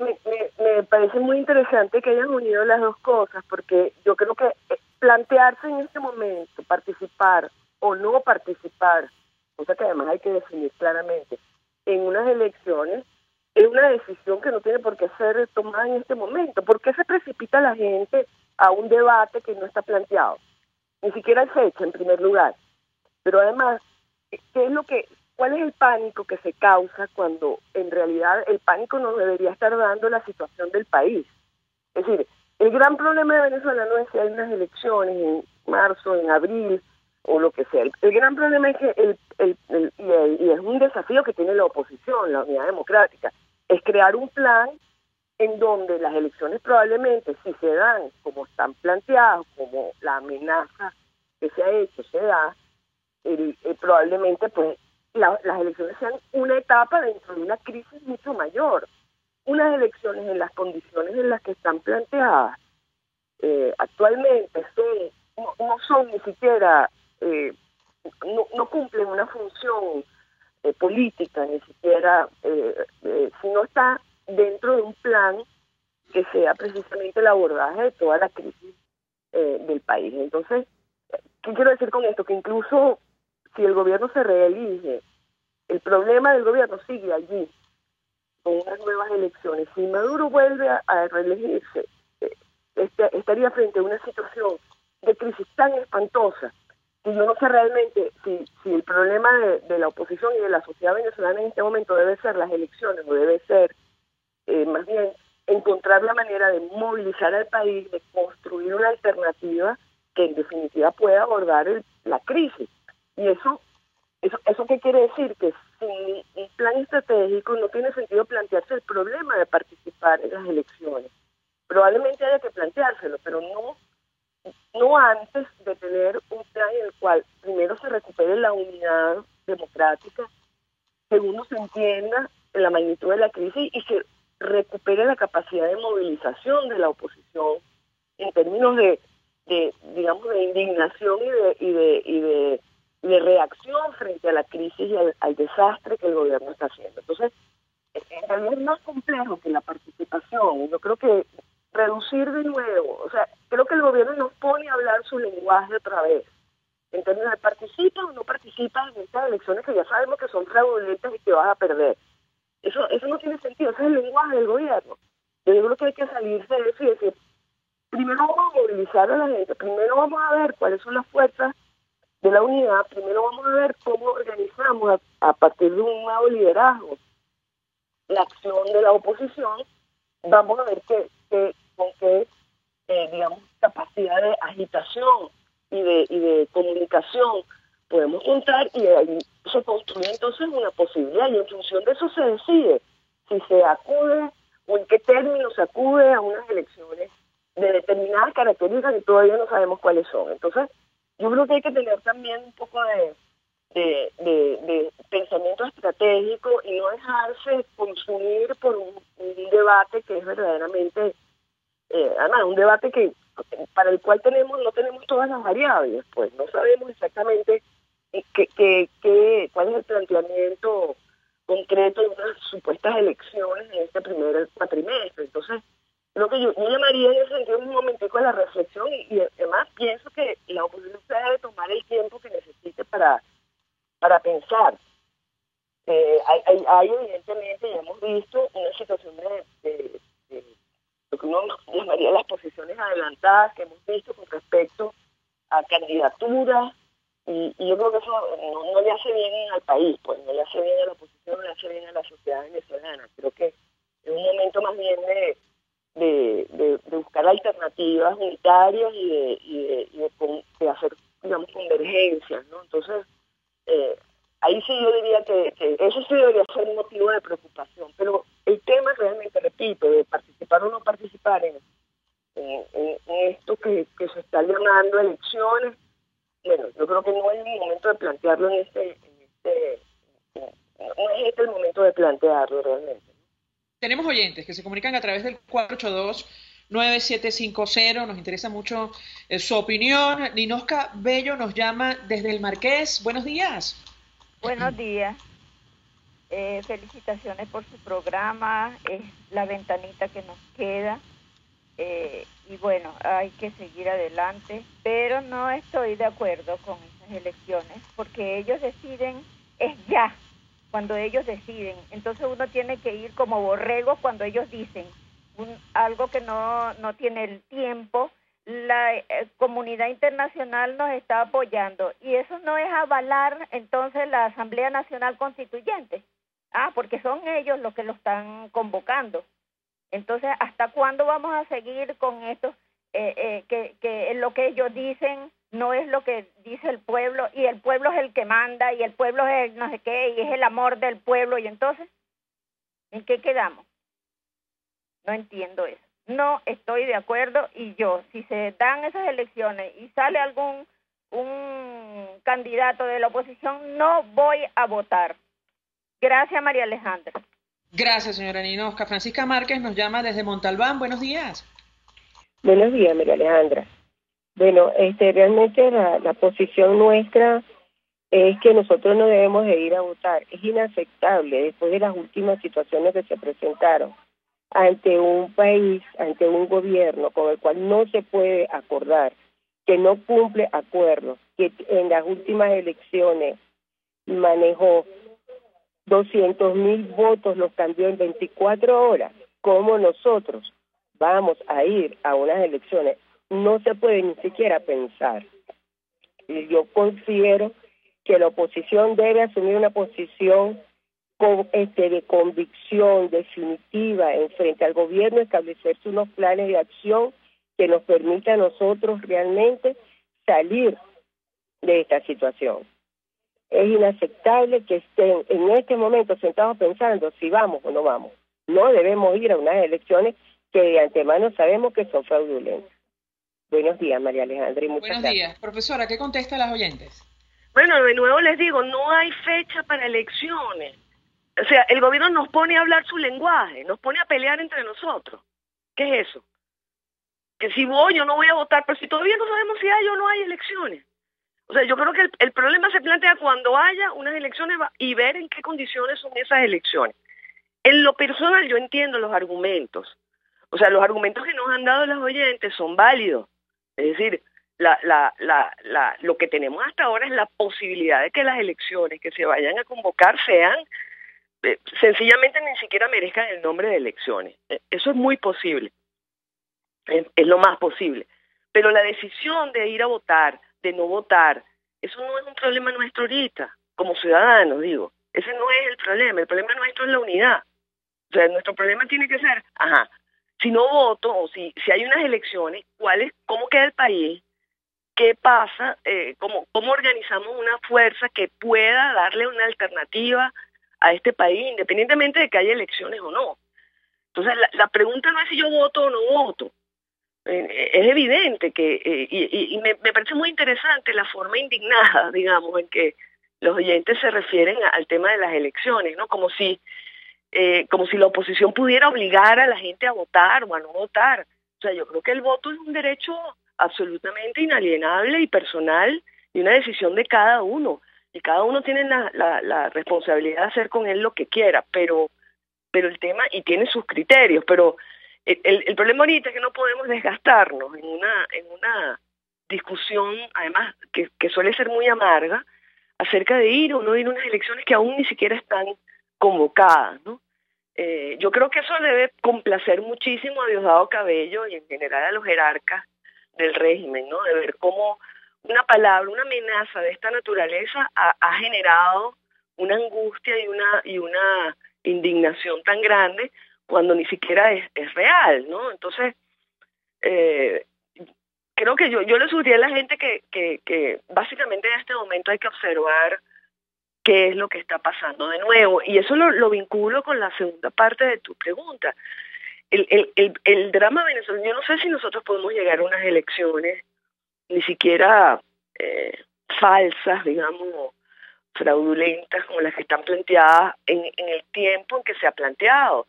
Speaker 16: me parece muy interesante que hayan unido las dos cosas, porque yo creo que plantearse en este momento, participar o no participar, cosa que además hay que definir claramente, en unas elecciones, es una decisión que no tiene por qué ser tomada en este momento. ¿Por qué se precipita la gente a un debate que no está planteado? Ni siquiera hay fecha, en primer lugar. Pero además, ¿cuál es el pánico que se causa cuando en realidad el pánico nos debería estar dando la situación del país? Es decir, el gran problema de Venezuela no es que hay unas elecciones en marzo, en abril, o lo que sea. El gran problema es que y es un desafío que tiene la oposición, la Unidad Democrática, es crear un plan en donde las elecciones probablemente, si se dan como están planteadas, como la amenaza que se ha hecho se da, probablemente pues las elecciones sean una etapa dentro de una crisis mucho mayor. Unas elecciones en las condiciones en las que están planteadas actualmente no son ni siquiera no cumplen una función política, ni siquiera si no está dentro de un plan que sea precisamente el abordaje de toda la crisis del país. Entonces, ¿qué quiero decir con esto? Que incluso si el gobierno se reelige, el problema del gobierno sigue allí, con unas nuevas elecciones. Si Maduro vuelve a reelegirse, estaría frente a una situación de crisis tan espantosa que yo no sé realmente si el problema de la oposición y de la sociedad venezolana en este momento debe ser las elecciones o debe ser más bien encontrar la manera de movilizar al país, de construir una alternativa que en definitiva pueda abordar la crisis. Y eso ¿qué quiere decir? Que sin un plan estratégico no tiene sentido plantearse el problema de participar en las elecciones. Probablemente haya que planteárselo, pero no antes de tener un plan en el cual primero se recupere la unidad democrática, segundo se entienda la magnitud de la crisis y se recupere la capacidad de movilización de la oposición en términos de digamos, de indignación y de reacción frente a la crisis y al desastre que el gobierno está haciendo. Entonces, en realidad es más complejo que la participación. Yo creo que reducir de nuevo, o sea, creo que el gobierno nos pone a hablar su lenguaje otra vez, en términos de participa o no participa en estas elecciones que ya sabemos que son fraudulentas y que vas a perder. Eso no tiene sentido, ese es el lenguaje del gobierno. Yo creo que hay que salirse de eso y decir, primero vamos a movilizar a la gente, primero vamos a ver cuáles son las fuerzas de la unidad, primero vamos a ver cómo organizamos a partir de un nuevo liderazgo la acción de la oposición, vamos a ver con qué digamos, capacidad de agitación y de comunicación podemos contar, y ahí se construye entonces una posibilidad, y en función de eso se decide si se acude o en qué términos se acude a unas elecciones de determinadas características que todavía no sabemos cuáles son. Entonces, yo creo que hay que tener también un poco de pensamiento estratégico y no dejarse consumir por un debate que es verdaderamente, además, un debate para el cual no tenemos todas las variables, pues no sabemos exactamente cuál es el planteamiento concreto de unas supuestas elecciones en este primer cuatrimestre. Entonces, creo que yo llamaría en ese sentido un momentico a la reflexión y además pienso que la oposición se debe tomar el tiempo que necesite para pensar. Hay evidentemente, ya hemos visto, una situación de lo que uno llamaría las posiciones adelantadas que hemos visto con respecto a candidaturas, y yo creo que eso no le hace bien al país, pues no le hace bien a la oposición, no le hace bien a la sociedad venezolana. Creo que es un momento más bien de buscar alternativas unitarias y de hacer, digamos, convergencias, ¿no? Entonces, ahí sí yo diría que eso sí debería ser un motivo de preocupación, pero el tema realmente, repito, de participar o no participar en esto que se está llamando elecciones, bueno, yo creo que no es el momento de plantearlo no es el momento de plantearlo realmente.
Speaker 3: Tenemos oyentes que se comunican a través del 482-9750. Nos interesa mucho su opinión. Ninosca Bello nos llama desde el Marqués. Buenos días.
Speaker 17: Buenos días. Felicitaciones por su programa. Es la ventanita que nos queda. Y bueno, hay que seguir adelante. Pero no estoy de acuerdo con esas elecciones porque ellos deciden, es ya. Cuando ellos deciden, entonces uno tiene que ir como borregos cuando ellos dicen algo que no tiene el tiempo. La comunidad internacional nos está apoyando y eso no es avalar entonces la Asamblea Nacional Constituyente, porque son ellos los que lo están convocando. Entonces, ¿hasta cuándo vamos a seguir con esto? Que lo que ellos dicen no es lo que dice el pueblo, y el pueblo es el que manda, y el pueblo es el no sé qué, y es el amor del pueblo, y entonces, ¿en qué quedamos? No entiendo eso. No estoy de acuerdo, y yo, si se dan esas elecciones y sale un candidato de la oposición, no voy a votar. Gracias, María Alejandra.
Speaker 3: Gracias, señora Ninosca. Francisca Márquez nos llama desde Montalbán. Buenos días.
Speaker 18: Buenos días, María Alejandra. Bueno, realmente la posición nuestra es que nosotros no debemos de ir a votar. Es inaceptable después de las últimas situaciones que se presentaron ante un país, ante un gobierno con el cual no se puede acordar, que no cumple acuerdos, que en las últimas elecciones manejó 200,000 votos, los cambió en 24 horas. ¿Cómo nosotros vamos a ir a unas elecciones? No se puede ni siquiera pensar. Y yo considero que la oposición debe asumir una posición de convicción definitiva en frente al gobierno, establecerse unos planes de acción que nos permita a nosotros realmente salir de esta situación. Es inaceptable que estén en este momento sentados pensando si vamos o no vamos. No debemos ir a unas elecciones que de antemano sabemos que son fraudulentas. Buenos días, María Alejandra, y muchas
Speaker 3: Buenos
Speaker 18: gracias.
Speaker 3: días. Profesora, ¿qué contesta a las oyentes?
Speaker 16: Bueno, de nuevo les digo, no hay fecha para elecciones. O sea, el gobierno nos pone a hablar su lenguaje, nos pone a pelear entre nosotros. ¿Qué es eso? Que si voy o no voy a votar, pero si todavía no sabemos si hay o no hay elecciones. O sea, yo creo que el problema se plantea cuando haya unas elecciones y ver en qué condiciones son esas elecciones. En lo personal yo entiendo los argumentos. O sea, los argumentos que nos han dado los oyentes son válidos. Es decir, lo que tenemos hasta ahora es la posibilidad de que las elecciones que se vayan a convocar sean, sencillamente ni siquiera merezcan el nombre de elecciones. Eso es muy posible. Es lo más posible. Pero la decisión de ir a votar, de no votar, eso no es un problema nuestro ahorita, como ciudadanos, digo. Ese no es el problema nuestro es la unidad. O sea, nuestro problema tiene que ser, si no voto, o si hay unas elecciones, ¿cómo queda el país? ¿Qué pasa? ¿Cómo organizamos una fuerza que pueda darle una alternativa a este país, independientemente de que haya elecciones o no? Entonces, la pregunta no es si yo voto o no voto. Es evidente que, y me parece muy interesante la forma indignada, digamos, en que los oyentes se refieren al tema de las elecciones, ¿no? Como si la oposición pudiera obligar a la gente a votar o a no votar. O sea, yo creo que el voto es un derecho absolutamente inalienable y personal y una decisión de cada uno. Y cada uno tiene la responsabilidad de hacer con él lo que quiera, pero el tema, y tiene sus criterios, pero el problema ahorita es que no podemos desgastarnos en una discusión, además, que suele ser muy amarga, acerca de ir o no ir a unas elecciones que aún ni siquiera están convocadas, ¿no? Yo creo que eso debe complacer muchísimo a Diosdado Cabello y en general a los jerarcas del régimen, ¿no? De ver cómo una palabra, una amenaza de esta naturaleza ha generado una angustia y una indignación tan grande cuando ni siquiera es real, ¿no? Entonces, creo que yo le sugeriría a la gente que básicamente en este momento hay que observar qué es lo que está pasando de nuevo, y eso lo vinculo con la segunda parte de tu pregunta. El drama venezolano, yo no sé si nosotros podemos llegar a unas elecciones ni siquiera falsas, digamos, fraudulentas como las que están planteadas en el tiempo en que se ha planteado.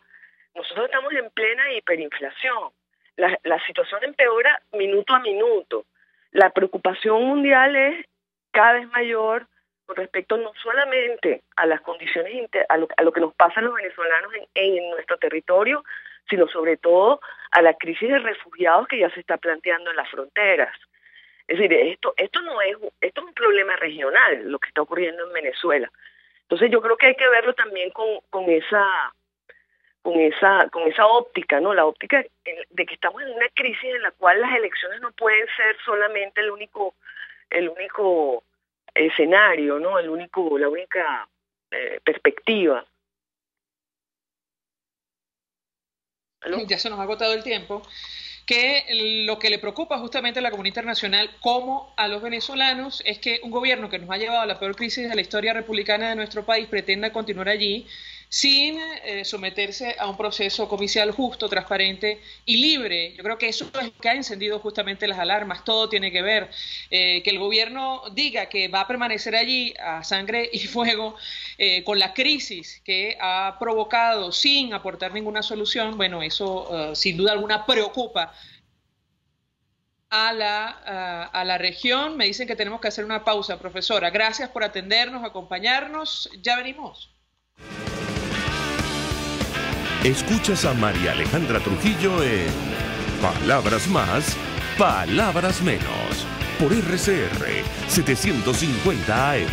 Speaker 16: Nosotros estamos en plena hiperinflación. La situación empeora minuto a minuto. La preocupación mundial es cada vez mayor con respecto no solamente a las condiciones, a lo que nos pasa a los venezolanos en nuestro territorio, sino sobre todo a la crisis de refugiados que ya se está planteando en las fronteras. Es decir, esto es un problema regional, lo que está ocurriendo en Venezuela. Entonces yo creo que hay que verlo también con esa óptica, ¿no? La óptica de que estamos en una crisis en la cual las elecciones no pueden ser solamente el único escenario, ¿no? La única perspectiva.
Speaker 3: ¿Aló? Ya se nos ha agotado el tiempo. Que lo que le preocupa justamente a la comunidad internacional como a los venezolanos es que un gobierno que nos ha llevado a la peor crisis de la historia republicana de nuestro país pretenda continuar allí sin someterse a un proceso comicial justo, transparente y libre. Yo creo que eso es lo que ha encendido justamente las alarmas. Todo tiene que ver. Que el gobierno diga que va a permanecer allí a sangre y fuego con la crisis que ha provocado sin aportar ninguna solución, bueno, eso sin duda alguna preocupa. a la región. Me dicen que tenemos que hacer una pausa, profesora. Gracias por atendernos, acompañarnos. Ya venimos.
Speaker 1: Escuchas a María Alejandra Trujillo en Palabras Más, Palabras Menos, por RCR 750 AM.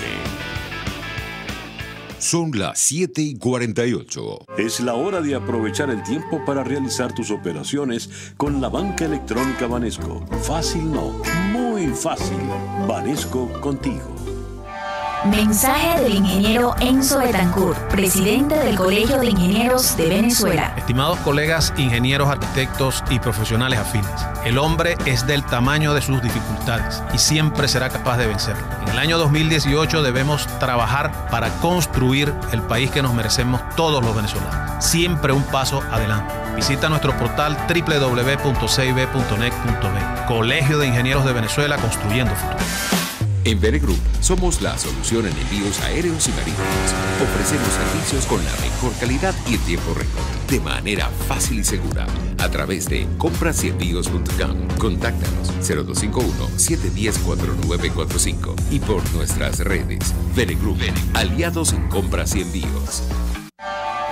Speaker 4: Son las 7:48.
Speaker 9: Es la hora de aprovechar el tiempo para realizar tus operaciones con la banca electrónica Banesco. Fácil no, muy fácil. Banesco contigo.
Speaker 6: Mensaje del ingeniero Enzo Betancourt, presidente del Colegio de Ingenieros de Venezuela.
Speaker 7: Estimados colegas, ingenieros, arquitectos y profesionales afines, el hombre es del tamaño de sus dificultades y siempre será capaz de vencerlo. En el año 2018 debemos trabajar para construir el país que nos merecemos todos los venezolanos. Siempre un paso adelante. Visita nuestro portal www.cib.net.be. Colegio de Ingenieros de Venezuela, construyendo futuro.
Speaker 4: En Veregroup somos la solución en envíos aéreos y marítimos. Ofrecemos servicios con la mejor calidad y en tiempo récord, de manera fácil y segura, a través de comprasyenvíos.com. Contáctanos 0251-710-4945 y por nuestras redes. Veregroup, aliados en compras y envíos.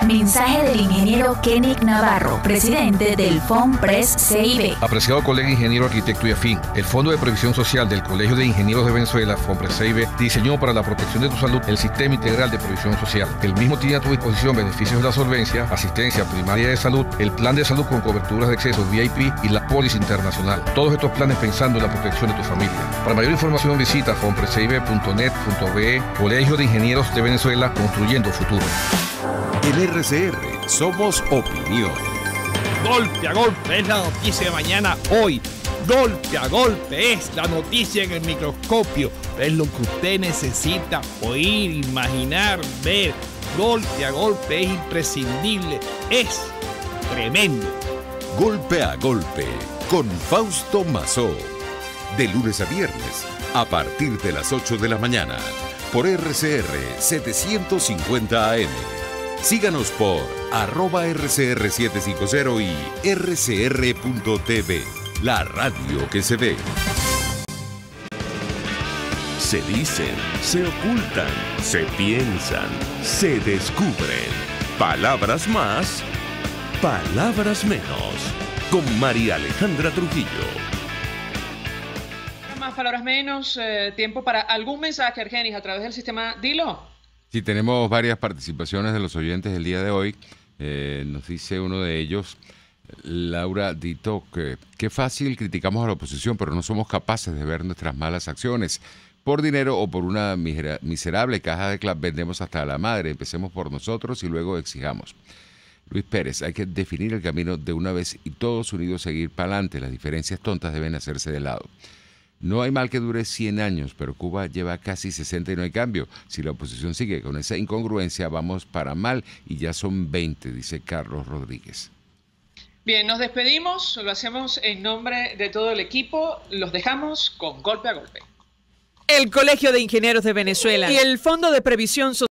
Speaker 6: Mensaje del ingeniero Kenick Navarro, presidente del FOMPRES CIB.
Speaker 10: Apreciado colega ingeniero, arquitecto y afín, el Fondo de Previsión Social del Colegio de Ingenieros de Venezuela, FOMPRES CIB, diseñó para la protección de tu salud el Sistema Integral de Previsión Social. El mismo tiene a tu disposición beneficios de la solvencia, asistencia primaria de salud, el plan de salud con coberturas de exceso VIP y la póliza internacional. Todos estos planes pensando en la protección de tu familia. Para mayor información visita fomprescib.net.be. Colegio de Ingenieros de Venezuela, construyendo futuro.
Speaker 4: En RCR somos opinión.
Speaker 19: Golpe a golpe es la noticia de mañana hoy. Golpe a golpe es la noticia en el microscopio. Es lo que usted necesita oír, imaginar, ver. Golpe a golpe es imprescindible. Es tremendo.
Speaker 4: Golpe a golpe con Fausto Mazó. De lunes a viernes a partir de las 8 de la mañana por RCR 750 AM. Síganos por @RCR750 y rcr.tv, la radio que se ve.
Speaker 1: Se dicen, se ocultan, se piensan, se descubren. Palabras más, palabras menos. Con María Alejandra Trujillo.
Speaker 3: Más palabras menos, tiempo para algún mensaje, Argenis, a través del sistema Dilo.
Speaker 20: Sí, tenemos varias participaciones de los oyentes el día de hoy. Nos dice uno de ellos, Laura Dito, que qué fácil criticamos a la oposición, pero no somos capaces de ver nuestras malas acciones. Por dinero o por una miserable caja de clap vendemos hasta la madre. Empecemos por nosotros y luego exijamos. Luis Pérez, hay que definir el camino de una vez y todos unidos seguir para adelante. Las diferencias tontas deben hacerse de lado. No hay mal que dure 100 años, pero Cuba lleva casi 60 y no hay cambio. Si la oposición sigue con esa incongruencia, vamos para mal y ya son 20, dice Carlos Rodríguez.
Speaker 3: Bien, nos despedimos, lo hacemos en nombre de todo el equipo, los dejamos con Golpe a Golpe.
Speaker 21: El Colegio de Ingenieros de Venezuela y el Fondo de Previsión Social